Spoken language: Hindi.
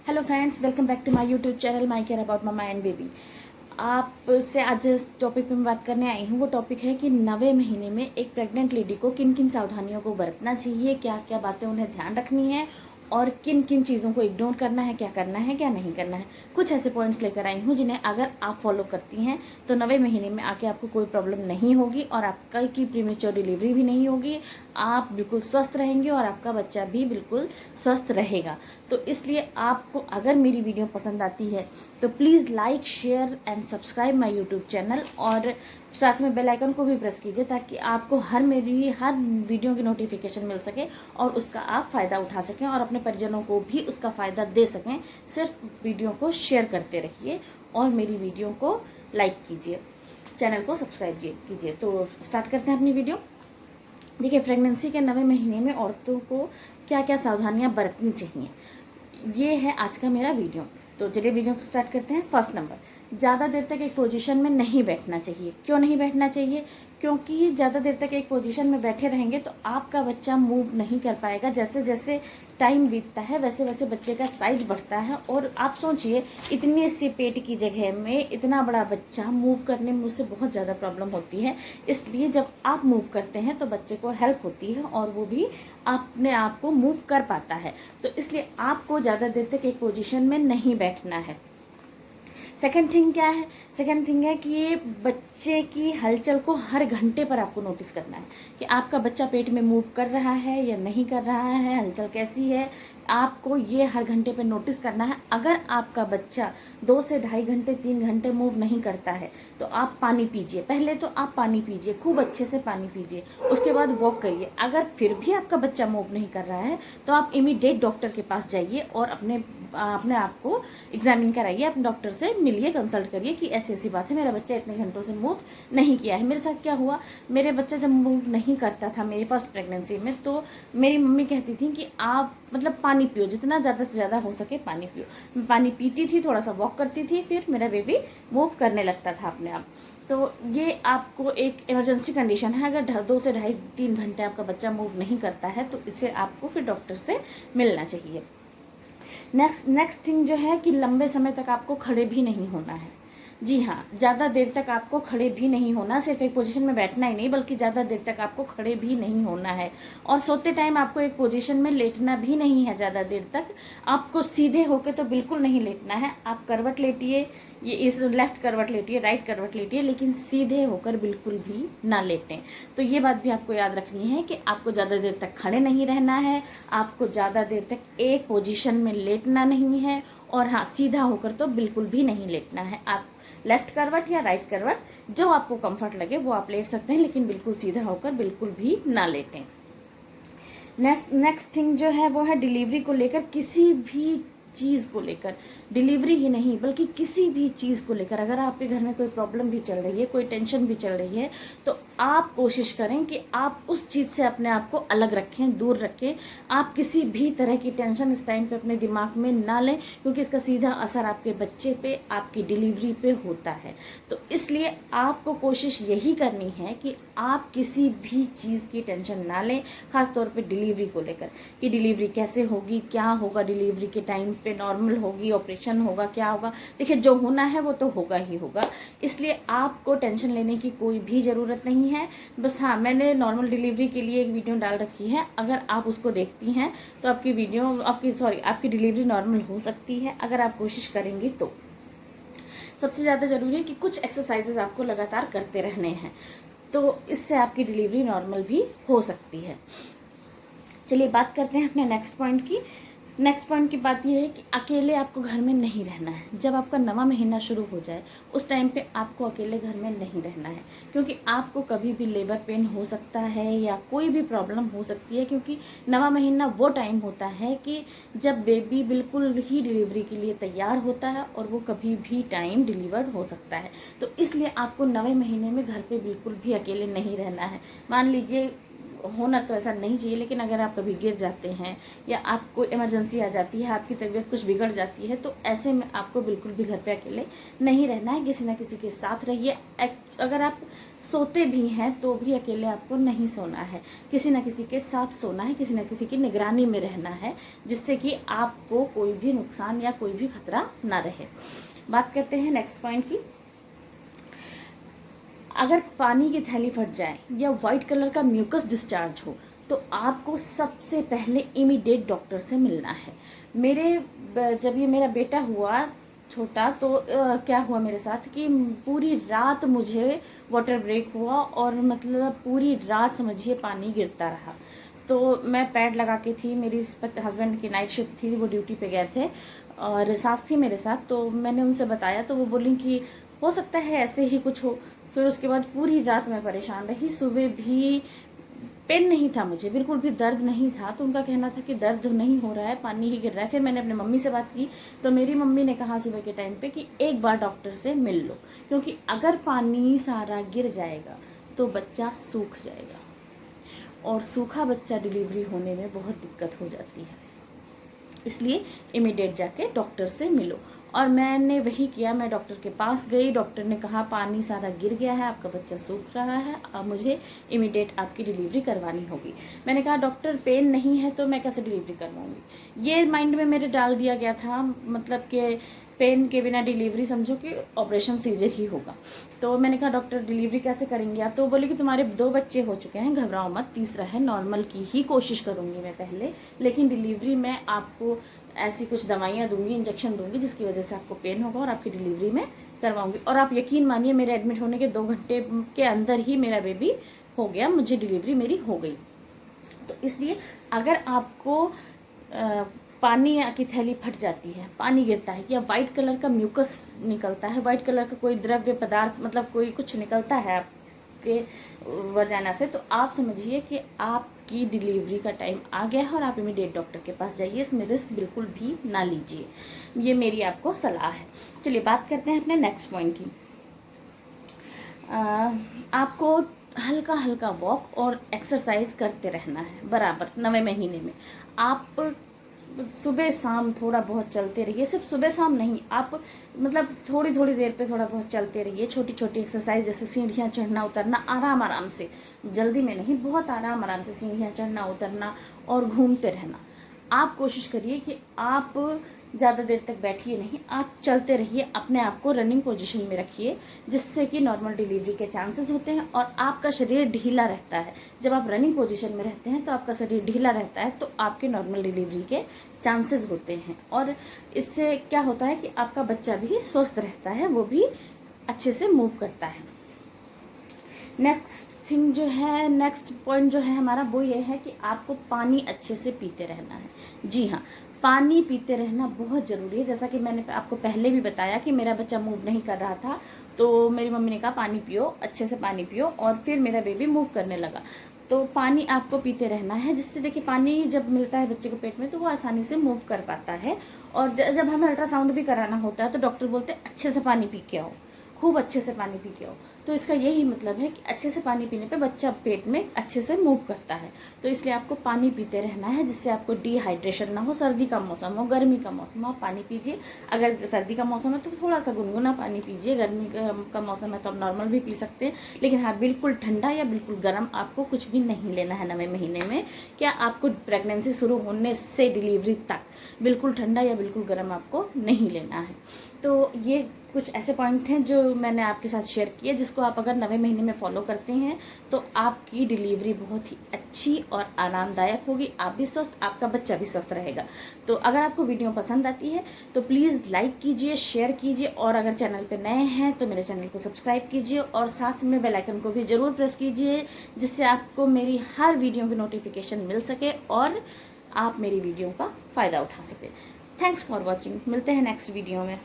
Hello friends, welcome back to my YouTube channel my care about mama and baby. आपसे आज जिस टॉपिक पे मैं बात करने आई हूँ वो टॉपिक है कि 9वें महीने में एक प्रेग्नेंट लेडी को किन किन सावधानियों को बरतना चाहिए, क्या क्या बातें उन्हें ध्यान रखनी है और किन किन चीज़ों को इग्नोर करना है, क्या नहीं करना है। कुछ ऐसे पॉइंट्स लेकर आई हूँ जिन्हें अगर आप फॉलो करती हैं तो 9वें महीने में आके आपको कोई प्रॉब्लम नहीं होगी और आपका की प्रीमेच्योर डिलीवरी भी नहीं होगी। आप बिल्कुल स्वस्थ रहेंगे और आपका बच्चा भी बिल्कुल स्वस्थ रहेगा। तो इसलिए आपको अगर मेरी वीडियो पसंद आती है तो please like, share and subscribe my YouTube channel और साथ में बेल आइकन को भी प्रेस कीजिए ताकि आपको मेरी हर वीडियो की नोटिफिकेशन मिल सके और उसका आप फ़ायदा उठा सकें और अपने परिजनों को भी उसका फ़ायदा दे सकें। सिर्फ वीडियो को शेयर करते रहिए और मेरी वीडियो को लाइक कीजिए, चैनल को सब्सक्राइब कीजिए। तो स्टार्ट करते हैं अपनी वीडियो। देखिए, प्रेगनेंसी के 9वें महीने में औरतों को क्या क्या सावधानियां बरतनी चाहिए, ये है आज का मेरा वीडियो। तो चलिए वीडियो को स्टार्ट करते हैं। फर्स्ट नंबर, ज़्यादा देर तक एक पोजीशन में नहीं बैठना चाहिए। क्यों नहीं बैठना चाहिए? क्योंकि ज़्यादा देर तक एक पोजीशन में बैठे रहेंगे तो आपका बच्चा मूव नहीं कर पाएगा। जैसे जैसे टाइम बीतता है वैसे वैसे बच्चे का साइज बढ़ता है और आप सोचिए, इतनी सी पेट की जगह में इतना बड़ा बच्चा मूव करने में उससे बहुत ज़्यादा प्रॉब्लम होती है। इसलिए जब आप मूव करते हैं तो बच्चे को हेल्प होती है और वो भी अपने आप को मूव कर पाता है। तो इसलिए आपको ज़्यादा देर तक एक पोजीशन में नहीं बैठना है। सेकंड थिंग क्या है? सेकंड थिंग है कि ये बच्चे की हलचल को हर घंटे पर आपको नोटिस करना है कि आपका बच्चा पेट में मूव कर रहा है या नहीं कर रहा है, हलचल कैसी है। आपको ये हर घंटे पे नोटिस करना है। अगर आपका बच्चा 2 से ढाई घंटे 3 घंटे मूव नहीं करता है तो आप पानी पीजिए। पहले तो आप पानी पीजिए, खूब अच्छे से पानी पीजिए, उसके बाद वॉक करिए। अगर फिर भी आपका बच्चा मूव नहीं कर रहा है तो आप इमीडिएट डॉक्टर के पास जाइए और अपने आप को एग्जामिन कराइए, अपने डॉक्टर से मिलिए, कंसल्ट करिए कि ऐसी ऐसी बात है, मेरा बच्चा इतने घंटों से मूव नहीं किया है। मेरे साथ क्या हुआ, मेरे बच्चा जब मूव नहीं करता था मेरी फर्स्ट प्रेगनेंसी में तो मेरी मम्मी कहती थी कि आप मतलब पानी पियो, जितना ज़्यादा से ज़्यादा हो सके पानी पियो। मैं पानी पीती थी, थोड़ा सा वॉक करती थी, फिर मेरा बेबी मूव करने लगता था अपने आप। तो ये आपको एक इमरजेंसी कंडीशन है। अगर 2 से ढाई 3 घंटे आपका बच्चा मूव नहीं करता है तो इससे आपको फिर डॉक्टर से मिलना चाहिए। नेक्स्ट थिंग जो है कि लंबे समय तक आपको खड़े भी नहीं होना है। जी हाँ, ज़्यादा देर तक आपको खड़े भी नहीं होना, सिर्फ एक पोजीशन में बैठना ही नहीं बल्कि ज़्यादा देर तक आपको खड़े भी नहीं होना है। और सोते टाइम आपको एक पोजीशन में लेटना भी नहीं है ज़्यादा देर तक। आपको सीधे होकर तो बिल्कुल नहीं लेटना है। आप करवट लेटिए, ये इस लेफ्ट करवट लेटिए, राइट करवट लेटिए, लेकिन सीधे होकर बिल्कुल भी ना लेटें। तो ये बात भी आपको याद रखनी है कि आपको ज़्यादा देर तक खड़े नहीं रहना है, आपको ज़्यादा देर तक एक पोजीशन में लेटना नहीं है और हाँ, सीधा होकर तो बिल्कुल भी नहीं लेटना है। आप लेफ्ट करवट या राइट करवट जो आपको कंफर्ट लगे वो आप लेट सकते हैं, लेकिन बिल्कुल सीधा होकर बिल्कुल भी ना लेटें। नेक्स्ट थिंग जो है वो है डिलीवरी को लेकर, किसी भी चीज़ को लेकर, डिलीवरी ही नहीं बल्कि किसी भी चीज़ को लेकर अगर आपके घर में कोई प्रॉब्लम भी चल रही है, कोई टेंशन भी चल रही है तो आप कोशिश करें कि आप उस चीज़ से अपने आप को अलग रखें, दूर रखें। आप किसी भी तरह की टेंशन इस टाइम पे अपने दिमाग में ना लें क्योंकि इसका सीधा असर आपके बच्चे पे, आपकी डिलीवरी पे होता है। तो इसलिए आपको कोशिश यही करनी है कि आप किसी भी चीज़ की टेंशन ना लें, ख़ासतौर पे डिलीवरी को लेकर कि डिलीवरी कैसे होगी, क्या होगा डिलीवरी के टाइम पे, नॉर्मल होगी, ऑपरेशन होगा, क्या होगा। देखिए, जो होना है वो तो होगा ही होगा, इसलिए आपको टेंशन लेने की कोई भी ज़रूरत नहीं है। बस हाँ, मैंने नॉर्मल डिलीवरी के लिए एक वीडियो डाल रखी है, अगर आप उसको देखती हैं तो आपकी डिलीवरी नॉर्मल हो सकती है अगर आप कोशिश करेंगी तो। सबसे ज़्यादा ज़रूरी है कि कुछ एक्सरसाइजेज आपको लगातार करते रहने हैं, तो इससे आपकी डिलीवरी नॉर्मल भी हो सकती है। चलिए बात करते हैं अपने नेक्स्ट पॉइंट की। नेक्स्ट पॉइंट की बात यह है कि अकेले आपको घर में नहीं रहना है। जब आपका 9वां महीना शुरू हो जाए उस टाइम पे आपको अकेले घर में नहीं रहना है क्योंकि आपको कभी भी लेबर पेन हो सकता है या कोई भी प्रॉब्लम हो सकती है, क्योंकि 9वां महीना वो टाइम होता है कि जब बेबी बिल्कुल ही डिलीवरी के लिए तैयार होता है और वो कभी भी टाइम डिलीवर्ड हो सकता है। तो इसलिए आपको 9वें महीने में घर पर बिल्कुल भी अकेले नहीं रहना है। मान लीजिए होना तो ऐसा नहीं चाहिए, लेकिन अगर आप कभी गिर जाते हैं या आपको इमरजेंसी आ जाती है, आपकी तबीयत कुछ बिगड़ जाती है, तो ऐसे में आपको बिल्कुल भी घर पे अकेले नहीं रहना है, किसी ना किसी के साथ रहिए। अगर आप सोते भी हैं तो भी अकेले आपको नहीं सोना है, किसी ना किसी के साथ सोना है, किसी ना किसी की निगरानी में रहना है, जिससे कि आपको कोई भी नुकसान या कोई भी खतरा ना रहे। बात करते हैं नेक्स्ट पॉइंट की। अगर पानी की थैली फट जाए या वाइट कलर का म्यूकस डिस्चार्ज हो, तो आपको सबसे पहले इमीडिएट डॉक्टर से मिलना है। जब ये मेरा बेटा हुआ छोटा, तो क्या हुआ मेरे साथ कि पूरी रात मुझे वाटर ब्रेक हुआ, और मतलब पूरी रात समझिए पानी गिरता रहा। तो मैं पैड लगा के थी, मेरी हस्बैंड की नाइट शिफ्ट थी, वो ड्यूटी पे गए थे और सास थी मेरे साथ। तो मैंने उनसे बताया, तो वो बोली कि हो सकता है ऐसे ही कुछ हो। फिर उसके बाद पूरी रात मैं परेशान रही, सुबह भी पेन नहीं था, मुझे बिल्कुल भी दर्द नहीं था। तो उनका कहना था कि दर्द नहीं हो रहा है, पानी ही गिर रहा है। फिर मैंने अपने मम्मी से बात की, तो मेरी मम्मी ने कहा सुबह के टाइम पे कि एक बार डॉक्टर से मिल लो, क्योंकि अगर पानी सारा गिर जाएगा तो बच्चा सूख जाएगा, और सूखा बच्चा डिलीवरी होने में बहुत दिक्कत हो जाती है। इसलिए इमीडिएट जाके डॉक्टर से मिलो। और मैंने वही किया, मैं डॉक्टर के पास गई। डॉक्टर ने कहा पानी सारा गिर गया है, आपका बच्चा सूख रहा है, अब मुझे इमीडिएट आपकी डिलीवरी करवानी होगी। मैंने कहा डॉक्टर पेन नहीं है तो मैं कैसे डिलीवरी करवाऊँगी, ये माइंड में मेरे डाल दिया गया था, मतलब कि पेन के बिना डिलीवरी समझो कि ऑपरेशन सीजर ही होगा। तो मैंने कहा डॉक्टर डिलीवरी कैसे करेंगे आप? तो बोले कि तुम्हारे 2 बच्चे हो चुके हैं, घबराओ मत, तीसरा है, नॉर्मल की ही कोशिश करूँगी मैं पहले, लेकिन डिलीवरी में आपको ऐसी कुछ दवाइयाँ दूंगी, इंजेक्शन दूंगी, जिसकी वजह से आपको पेन होगा और आपकी डिलीवरी में करवाऊंगी। और आप यकीन मानिए, मेरे एडमिट होने के 2 घंटे के अंदर ही मेरा बेबी हो गया, मुझे डिलीवरी मेरी हो गई। तो इसलिए अगर आपको पानी की थैली फट जाती है, पानी गिरता है, या वाइट कलर का म्यूकस निकलता है, वाइट कलर का कोई द्रव्य पदार्थ, मतलब कोई कुछ निकलता है आपके वजाना से, तो आप समझिए कि आपकी डिलीवरी का टाइम आ गया है और आप इमीडिएट डॉक्टर के पास जाइए। इसमें रिस्क बिल्कुल भी ना लीजिए, ये मेरी आपको सलाह है। चलिए बात करते हैं अपने नेक्स्ट पॉइंट की। आपको हल्का हल्का वॉक और एक्सरसाइज करते रहना है बराबर 9वें महीने में। आप सुबह शाम थोड़ा बहुत चलते रहिए, सिर्फ सुबह शाम नहीं, आप मतलब थोड़ी थोड़ी देर पे थोड़ा बहुत चलते रहिए, छोटी छोटी एक्सरसाइज, जैसे सीढ़ियाँ चढ़ना उतरना, आराम आराम से, जल्दी में नहीं, बहुत आराम आराम से सीढ़ियाँ चढ़ना उतरना और घूमते रहना। आप कोशिश करिए कि आप ज़्यादा देर तक बैठिए नहीं, आप चलते रहिए, अपने आप को रनिंग पोजीशन में रखिए, जिससे कि नॉर्मल डिलीवरी के चांसेस होते हैं और आपका शरीर ढीला रहता है। जब आप रनिंग पोजीशन में रहते हैं तो आपका शरीर ढीला रहता है, तो आपके नॉर्मल डिलीवरी के चांसेस होते हैं, और इससे क्या होता है कि आपका बच्चा भी स्वस्थ रहता है, वो भी अच्छे से मूव करता है। नेक्स्ट थिंग जो है, नेक्स्ट पॉइंट जो है हमारा, वो ये है कि आपको पानी अच्छे से पीते रहना है। जी हाँ, पानी पीते रहना बहुत ज़रूरी है। जैसा कि मैंने आपको पहले भी बताया कि मेरा बच्चा मूव नहीं कर रहा था, तो मेरी मम्मी ने कहा पानी पियो, अच्छे से पानी पियो, और फिर मेरा बेबी मूव करने लगा। तो पानी आपको पीते रहना है, जिससे देखिए पानी जब मिलता है बच्चे को पेट में तो वो आसानी से मूव कर पाता है। और जब हमें अल्ट्रासाउंड भी कराना होता है तो डॉक्टर बोलते हैं अच्छे से पानी पी के आओ, खूब अच्छे से पानी पी के आओ। तो इसका यही मतलब है कि अच्छे से पानी पीने पे बच्चा पेट में अच्छे से मूव करता है। तो इसलिए आपको पानी पीते रहना है, जिससे आपको डिहाइड्रेशन ना हो। सर्दी का मौसम हो, गर्मी का मौसम हो, आप पानी पीजिए। अगर सर्दी का मौसम है तो थोड़ा सा गुनगुना पानी पीजिए, गर्मी का मौसम है तो आप नॉर्मल भी पी सकते हैं, लेकिन हाँ बिल्कुल ठंडा या बिल्कुल गर्म आपको कुछ भी नहीं लेना है 9वें महीने में। क्या आपको प्रेगनेंसी शुरू होने से डिलीवरी तक बिल्कुल ठंडा या बिल्कुल गर्म आपको नहीं लेना है। तो ये कुछ ऐसे पॉइंट हैं जो मैंने आपके साथ शेयर किए, जिसको आप अगर 9वें महीने में फॉलो करते हैं तो आपकी डिलीवरी बहुत ही अच्छी और आरामदायक होगी। आप भी स्वस्थ, आपका बच्चा भी स्वस्थ रहेगा। तो अगर आपको वीडियो पसंद आती है तो प्लीज़ लाइक कीजिए, शेयर कीजिए, और अगर चैनल पे नए हैं तो मेरे चैनल को सब्सक्राइब कीजिए, और साथ में बेल आइकन को भी ज़रूर प्रेस कीजिए, जिससे आपको मेरी हर वीडियो की नोटिफिकेशन मिल सके और आप मेरी वीडियो का फ़ायदा उठा सके। थैंक्स फॉर वॉचिंग, मिलते हैं नेक्स्ट वीडियो में।